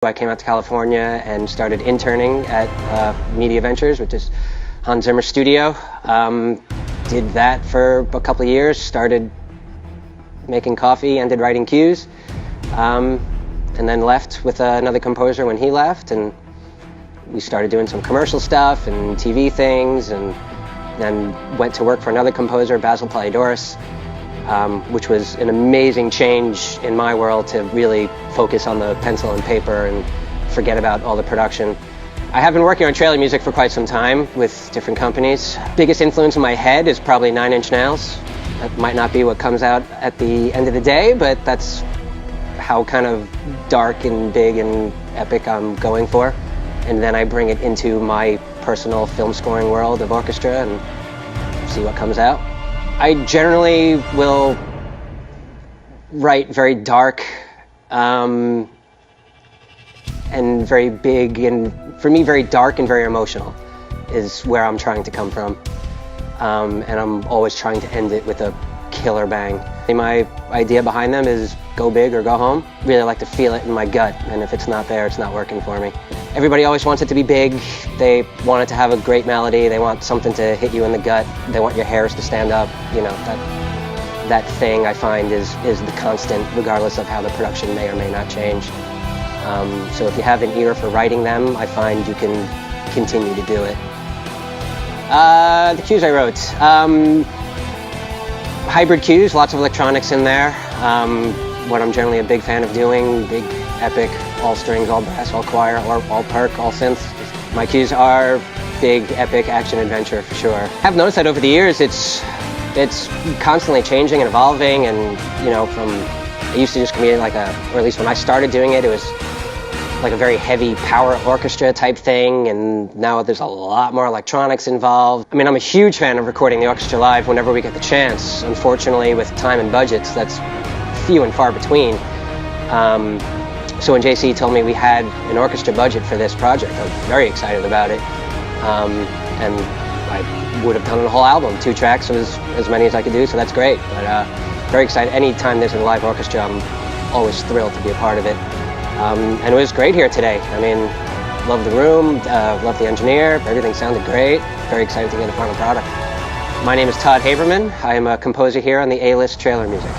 I came out to California and started interning at Media Ventures, which is Hans Zimmer's studio. Did that for a couple of years, started making coffee, ended writing cues, and then left with another composer when he left, and we started doing some commercial stuff and TV things, and then went to work for another composer, Basil Polydoros, which was an amazing change in my world to really focus on the pencil and paper and forget about all the production. I have been working on trailer music for quite some time with different companies. Biggest influence in my head is probably 9 Inch Nails. That might not be what comes out at the end of the day, but that's how kind of dark and big and epic I'm going for. And then I bring it into my personal film scoring world of orchestra and see what comes out. I generally will write very dark and very big, and for me very dark and very emotional is where I'm trying to come from. And I'm always trying to end it with a killer bang. My idea behind them is go big or go home. Really like to feel it in my gut, and if it's not there, it's not working for me. Everybody always wants it to be big. They want it to have a great melody. They want something to hit you in the gut. They want your hairs to stand up. You know, that thing I find is the constant, regardless of how the production may or may not change. So if you have an ear for writing them, I find you can continue to do it. The cues I wrote. Hybrid cues, lots of electronics in there. What I'm generally a big fan of doing, big, epic, all strings, all brass, all choir, all perc, all synth. My cues are big, epic, action adventure for sure. I've noticed that over the years it's constantly changing and evolving, and you know, it used to just be like or at least when I started doing it, it was like a very heavy power orchestra type thing, and now there's a lot more electronics involved. I mean, I'm a huge fan of recording the orchestra live whenever we get the chance. Unfortunately, with time and budgets, that's few and far between. So when JC told me we had an orchestra budget for this project, I was very excited about it. And I would have done a whole album. 2 tracks was as many as I could do, so that's great. But very excited. Anytime there's a live orchestra, I'm always thrilled to be a part of it. And it was great here today. I mean, love the room, love the engineer, everything sounded great. Very excited to get the final product. My name is Todd Haberman. I am a composer here on the A-List Trailer Music.